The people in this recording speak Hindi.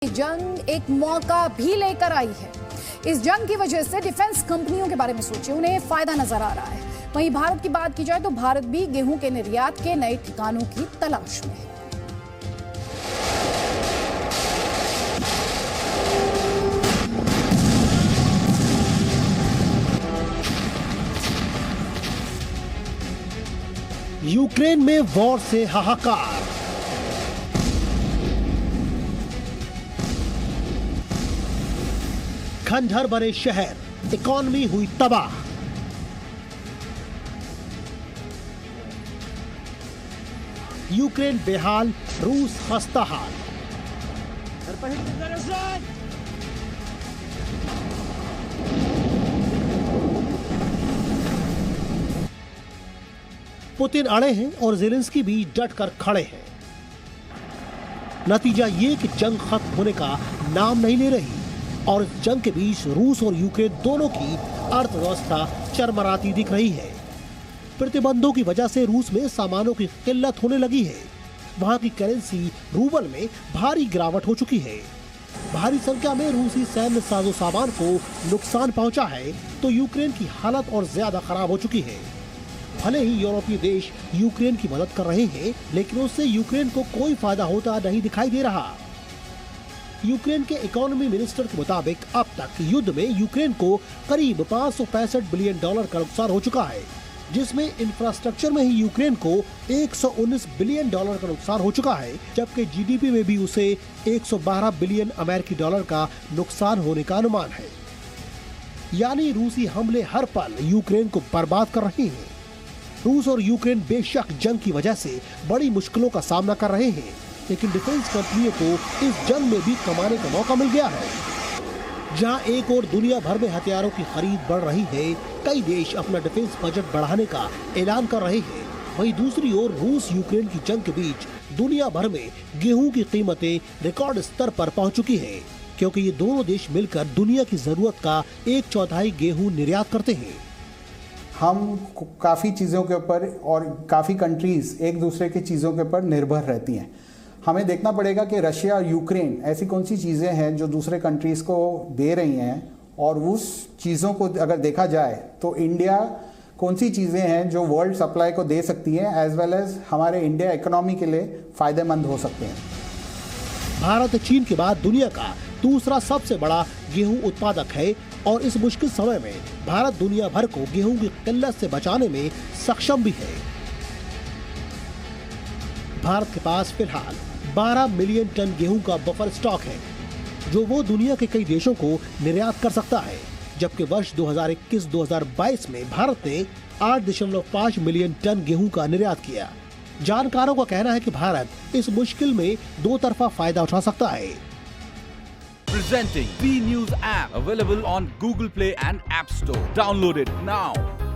जंग एक मौका भी लेकर आई है। इस जंग की वजह से डिफेंस कंपनियों के बारे में सोचिए, उन्हें फायदा नजर आ रहा है। वहीं भारत की बात की जाए तो भारत भी गेहूं के निर्यात के नए ठिकानों की तलाश में है। यूक्रेन में वॉर से हाहाकार। खंडहर बने शहर, इकॉनमी हुई तबाह। यूक्रेन बेहाल, रूस खस्ताहाल। पुतिन अड़े हैं और ज़ेलेंस्की भी डट कर खड़े हैं। नतीजा ये कि जंग खत्म होने का नाम नहीं ले रही और इस जंग के बीच रूस और यूक्रेन दोनों की अर्थव्यवस्था चरमराती दिख रही है। प्रतिबंधों की वजह से रूस में सामानों की किल्लत होने लगी है। वहां की करेंसी रूबल में भारी गिरावट हो चुकी है। भारी संख्या में रूसी सैन्य साजो सामान को नुकसान पहुंचा है तो यूक्रेन की हालत और ज्यादा खराब हो चुकी है। भले ही यूरोपीय देश यूक्रेन की मदद कर रहे हैं, लेकिन उससे यूक्रेन को कोई फायदा होता नहीं दिखाई दे रहा। यूक्रेन के इकोनॉमी मिनिस्टर के मुताबिक अब तक युद्ध में यूक्रेन को करीब $565 बिलियन का नुकसान हो चुका है, जिसमें इंफ्रास्ट्रक्चर में ही यूक्रेन को $119 बिलियन का नुकसान हो चुका है, जबकि जीडीपी में भी उसे $112 बिलियन अमेरिकी डॉलर का नुकसान होने का अनुमान है। यानी रूसी हमले हर पल यूक्रेन को बर्बाद कर रहे हैं। रूस और यूक्रेन बेशक जंग की वजह से बड़ी मुश्किलों का सामना कर रहे हैं, लेकिन डिफेंस कंपनियों को इस जंग में भी कमाने का मौका मिल गया है। जहां एक और दुनिया भर में हथियारों की खरीद बढ़ रही है, कई देश अपना डिफेंस बजट बढ़ाने का ऐलान कर रहे हैं, वहीं दूसरी ओर रूस यूक्रेन की जंग के बीच दुनिया भर में गेहूं की कीमतें रिकॉर्ड स्तर पर पहुंच चुकी है, क्योंकि ये दोनों देश मिलकर दुनिया की जरूरत का 1/4 गेहूं निर्यात करते हैं। हम काफ़ी चीज़ों के ऊपर और काफ़ी कंट्रीज़ एक दूसरे की चीज़ों के ऊपर निर्भर रहती हैं। हमें देखना पड़ेगा कि रशिया और यूक्रेन ऐसी कौन सी चीज़ें हैं जो दूसरे कंट्रीज़ को दे रही हैं, और उस चीज़ों को अगर देखा जाए तो इंडिया कौन सी चीज़ें हैं जो वर्ल्ड सप्लाई को दे सकती हैं, एज वेल एज हमारे इंडिया इकोनॉमी के लिए फ़ायदेमंद हो सकते हैं। भारत चीन के बाद दुनिया का दूसरा सबसे बड़ा गेहूं उत्पादक है और इस मुश्किल समय में भारत दुनिया भर को गेहूं की किल्लत से बचाने में सक्षम भी है। भारत के पास फिलहाल 12 मिलियन टन गेहूं का बफर स्टॉक है, जो वो दुनिया के कई देशों को निर्यात कर सकता है, जबकि वर्ष 2021-2022 में भारत ने 8.5 मिलियन टन गेहूं का निर्यात किया। जानकारों का कहना है कि भारत इस मुश्किल में दो तरफा फायदा उठा सकता है। Presenting B News app, available on Google Play and App Store. Download it now.